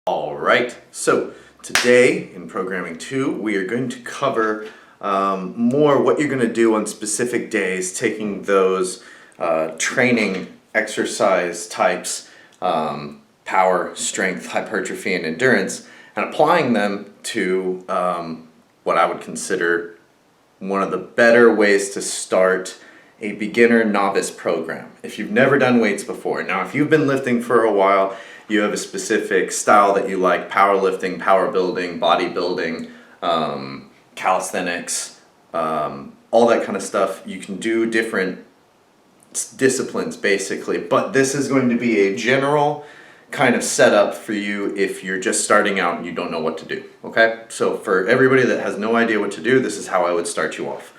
All right, so today in Programming 2, we are going to cover more what you're going to do on specific days, taking those training exercise types, power, strength, hypertrophy, and endurance, and applying them to what I would consider one of the better ways to start a beginner novice program. If you've never done weights before, now if you've been lifting for a while, you have a specific style that you like, powerlifting, power building, bodybuilding, calisthenics, all that kind of stuff. You can do different disciplines basically, but this is going to be a general kind of setup for you if you're just starting out and you don't know what to do, okay? So for everybody that has no idea what to do, this is how I would start you off.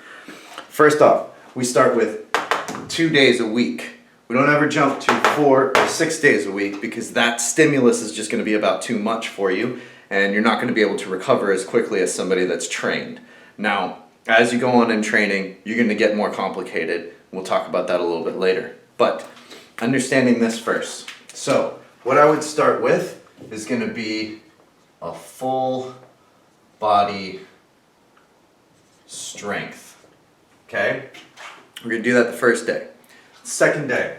First off, we start with 2 days a week. We don't ever jump to 4 or 6 days a week because that stimulus is just going to be about too much for you and you're not going to be able to recover as quickly as somebody that's trained. Now, as you go on in training, you're going to get more complicated. We'll talk about that a little bit later. But understanding this first. So, what I would start with is going to be a full body strength. Okay? We're going to do that the first day. Second day.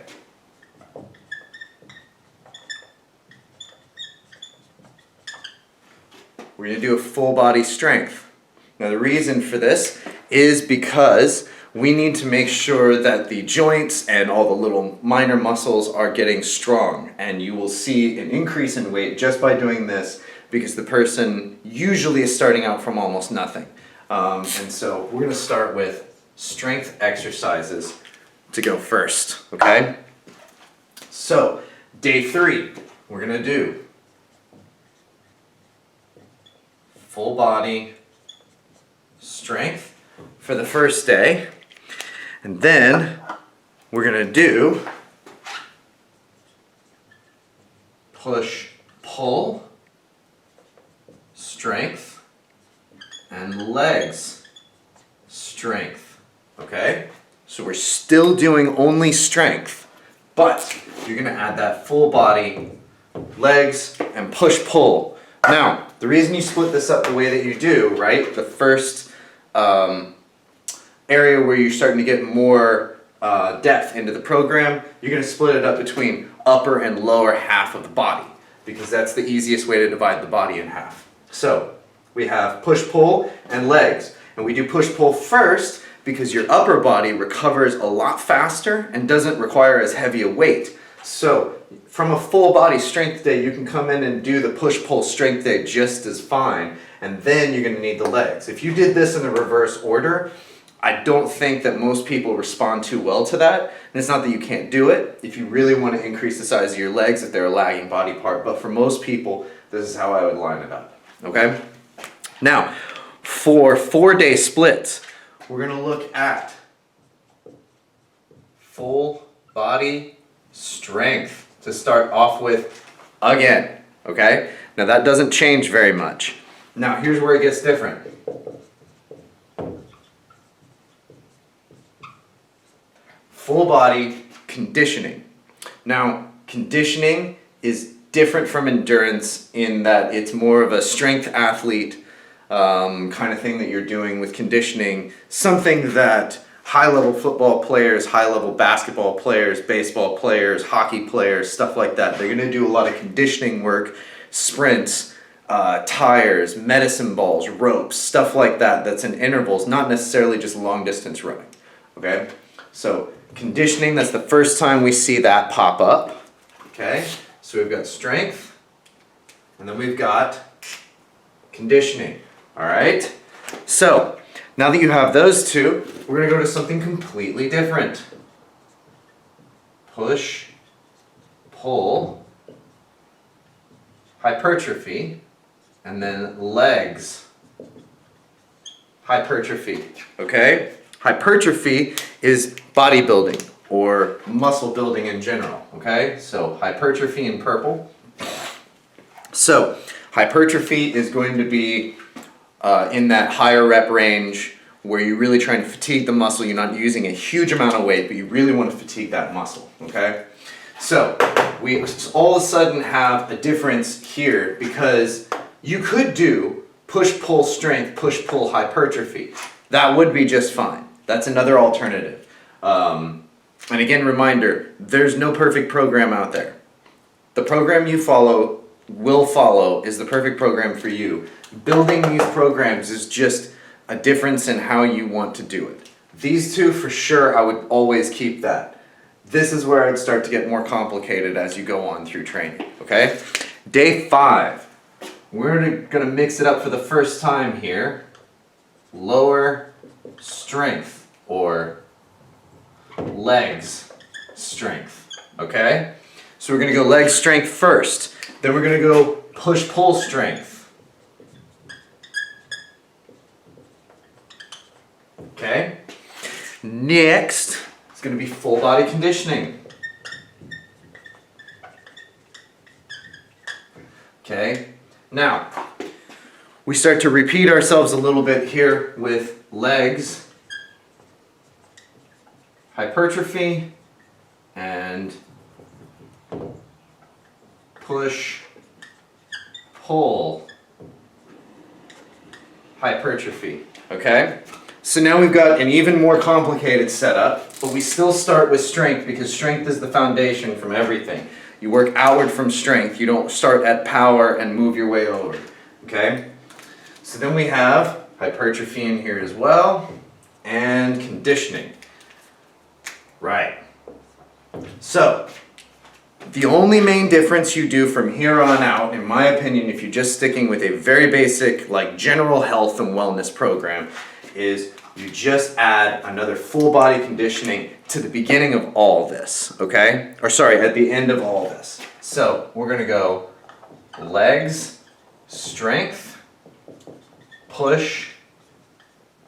We're going to do a full body strength. Now the reason for this is because we need to make sure that the joints and all the little minor muscles are getting strong, and you will see an increase in weight just by doing this because the person usually is starting out from almost nothing. And so we're going to start with strength exercises to go first, okay? So, day 3, we're going to do full body strength for the first day. And then we're going to do push-pull strength and legs strength, okay? So we're still doing only strength, but you're going to add that full body, legs, and push-pull. Now, the reason you split this up the way that you do, right, the first area where you're starting to get more depth into the program, you're going to split it up between upper and lower half of the body, because that's the easiest way to divide the body in half. So, we have push-pull and legs, and we do push-pull first, because your upper body recovers a lot faster and doesn't require as heavy a weight. So from a full body strength day, you can come in and do the push-pull strength day just as fine, and then you're going to need the legs. If you did this in the reverse order, I don't think that most people respond too well to that. And it's not that you can't do it if you really want to increase the size of your legs if they're a lagging body part, but for most people, this is how I would line it up, okay? Now, for 4-day splits, we're going to look at full body strength to start off with again, okay? Now that doesn't change very much. Now here's where it gets different. Full body conditioning. Now conditioning is different from endurance in that it's more of a strength athlete kind of thing that you're doing with conditioning, something that high-level football players, high-level basketball players, baseball players, hockey players, stuff like that. They're going to do a lot of conditioning work, sprints, tires, medicine balls, ropes, stuff like that that's in intervals, not necessarily just long-distance running, okay? So conditioning, that's the first time we see that pop up, okay? So we've got strength, and then we've got conditioning. All right, so now that you have those two, we're going to go to something completely different. Push, pull, hypertrophy, and then legs, hypertrophy, okay? Hypertrophy is bodybuilding or muscle building in general, okay? So hypertrophy in purple. So hypertrophy is going to be in that higher rep range where you're really trying to fatigue the muscle. You're not using a huge amount of weight, but you really want to fatigue that muscle, okay? So we all of a sudden have a difference here because you could do push-pull strength, push-pull hypertrophy. That would be just fine. That's another alternative. And again, reminder, there's no perfect program out there. The program you will follow is the perfect program for you. Building these programs is just a difference in how you want to do it. These two, for sure, I would always keep that. This is where I'd start to get more complicated as you go on through training, okay? Day 5, we're gonna mix it up for the first time here. Lower strength, or legs strength, okay? So we're gonna go leg strength first. Then we're gonna go push-pull strength. Okay? Next, it's gonna be full body conditioning. Okay? Now, we start to repeat ourselves a little bit here with legs, hypertrophy, and push, pull, hypertrophy, okay? So now we've got an even more complicated setup, but we still start with strength because strength is the foundation from everything. You work outward from strength. You don't start at power and move your way over, okay? So then we have hypertrophy in here as well, and conditioning. Right. So, the only main difference you do from here on out, in my opinion, if you're just sticking with a very basic, like general health and wellness program, is you just add another full body conditioning to the beginning of all this, okay? Or sorry, at the end of all this. So, we're gonna go legs, strength, push,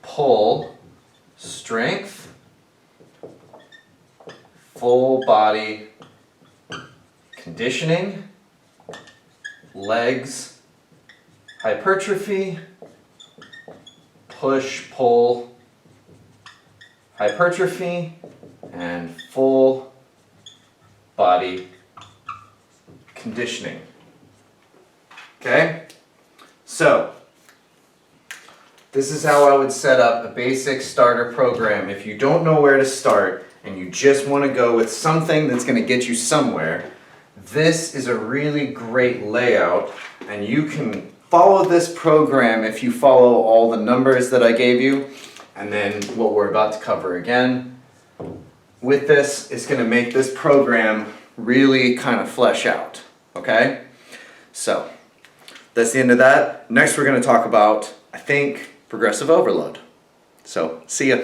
pull, strength, full body conditioning, legs, hypertrophy, push, pull, hypertrophy, and full body conditioning. Okay? So, this is how I would set up a basic starter program. If you don't know where to start and you just want to go with something that's going to get you somewhere, this is a really great layout, and you can follow this program if you follow all the numbers that I gave you, and then what we're about to cover again. With this, it's going to make this program really kind of flesh out, okay? So, that's the end of that. Next we're going to talk about, I think, progressive overload. So, see ya.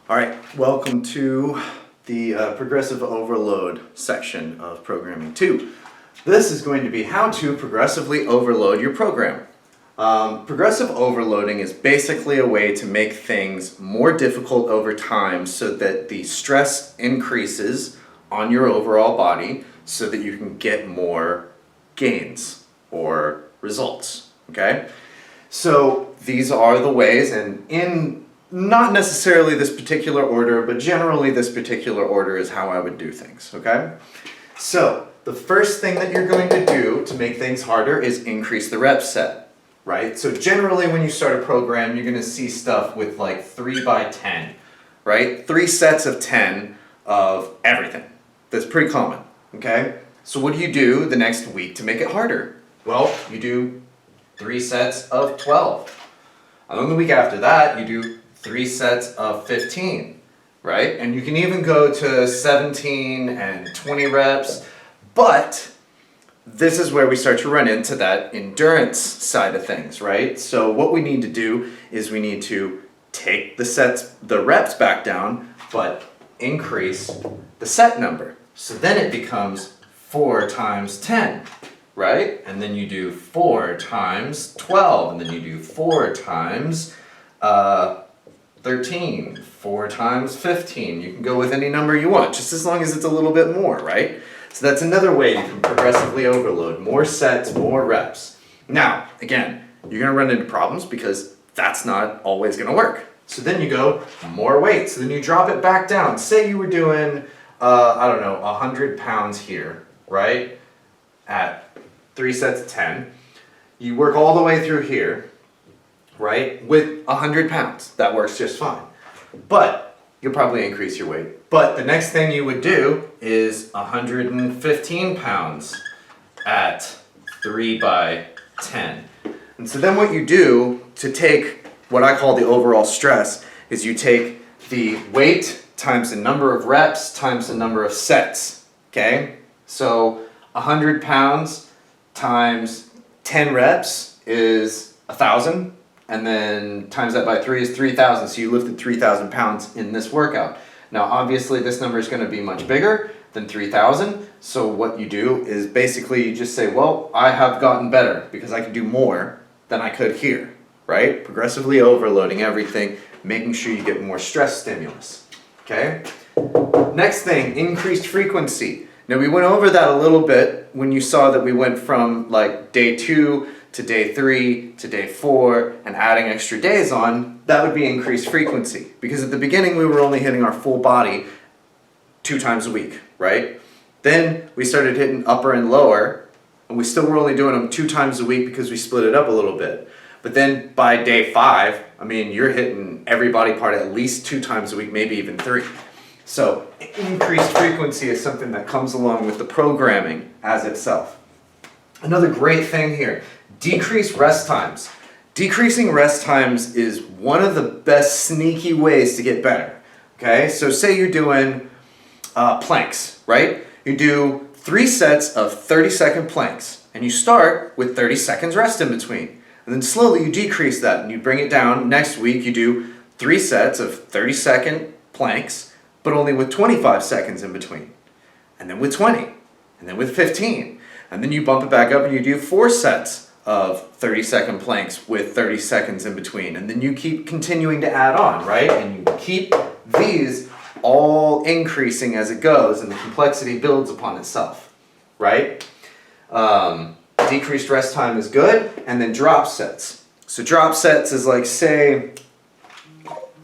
All right, welcome to the progressive overload section of programming 2. This is going to be how to progressively overload your program. Progressive overloading is basically a way to make things more difficult over time so that the stress increases on your overall body so that you can get more gains or results, okay? So these are the ways, and in not necessarily this particular order, but generally this particular order is how I would do things, okay? So, the first thing that you're going to do to make things harder is increase the rep set, right? So generally when you start a program, you're gonna see stuff with like 3 by 10, right? 3 sets of 10 of everything. That's pretty common, okay? So what do you do the next week to make it harder? Well, you do 3 sets of 12. And then the week after that, you do 3 sets of 15, right? And you can even go to 17 and 20 reps, but this is where we start to run into that endurance side of things, right? So what we need to do is we need to take the reps back down, but increase the set number. So then it becomes 4 times 10, right? And then you do 4 times 12, and then you do 4 times 13, 4 times 15. You can go with any number you want, just as long as it's a little bit more, right? So that's another way you can progressively overload. More sets, more reps. Now, again, you're gonna run into problems because that's not always gonna work. So then you go more weight. So then you drop it back down. Say you were doing I don't know, 100 pounds here, right? At 3 sets of 10. You work all the way through here, right? With 100 pounds. That works just fine. But you'll probably increase your weight. But the next thing you would do is 115 pounds at 3 by 10. And so then what you do to take what I call the overall stress is you take the weight times the number of reps times the number of sets, okay? So 100 pounds times 10 reps is 1,000, and then times that by 3 is 3,000, so you lifted 3,000 pounds in this workout. Now obviously this number is going to be much bigger than 3,000, so what you do is basically you just say, well, I have gotten better because I can do more than I could here, right? Progressively overloading everything, making sure you get more stress stimulus. Okay? Next thing, increased frequency. Now we went over that a little bit when you saw that we went from like day 2 to day 3 to day 4 and adding extra days on. That would be increased frequency, because at the beginning we were only hitting our full body 2 times a week, right? Then we started hitting upper and lower, and we still were only doing them 2 times a week because we split it up a little bit. But then by day 5, I mean, you're hitting every body part at least 2 times a week, maybe even 3. So increased frequency is something that comes along with the programming as itself. Another great thing here, decrease rest times. Decreasing rest times is one of the best sneaky ways to get better. Okay, so say you're doing planks, right? You do 3 sets of 30-second planks, and you start with 30 seconds rest in between. And then slowly you decrease that and you bring it down. Next week you do 3 sets of 30-second planks, but only with 25 seconds in between. And then with 20, and then with 15. And then you bump it back up and you do 4 sets of 30-second planks with 30 seconds in between. And then you keep continuing to add on, right? And you keep these all increasing as it goes, and the complexity builds upon itself, right? Decreased rest time is good, and then drop sets. So drop sets is like, say,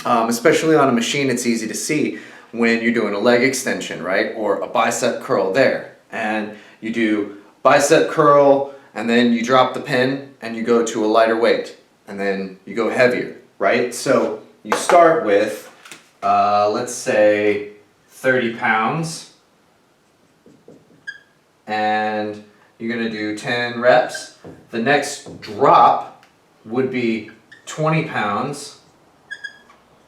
especially on a machine, it's easy to see when you're doing a leg extension, right? Or a bicep curl there. And you do bicep curl, and then you drop the pin, and you go to a lighter weight. And then you go heavier, right? So you start with, let's say, 30 pounds. And you're going to do 10 reps. The next drop would be 20 pounds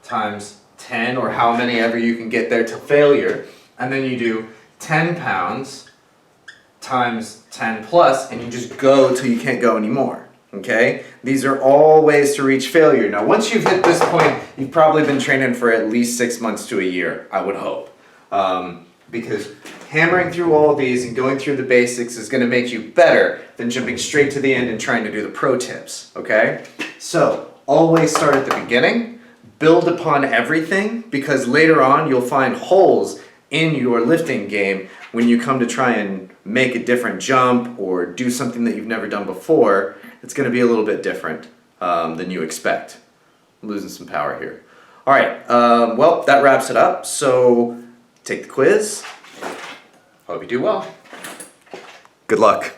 times 10, or how many ever you can get there to failure. And then you do 10 pounds times 10 plus, and you just go till you can't go anymore. Okay? These are all ways to reach failure. Now, once you've hit this point, you've probably been training for at least 6 months to a year, I would hope. Because hammering through all of these and going through the basics is going to make you better than jumping straight to the end and trying to do the pro tips, okay? So, always start at the beginning, build upon everything, because later on you'll find holes in your lifting game when you come to try and make a different jump or do something that you've never done before. It's going to be a little bit different than you expect. I'm losing some power here. All right, well, that wraps it up. So take the quiz. Hope you do well. Good luck.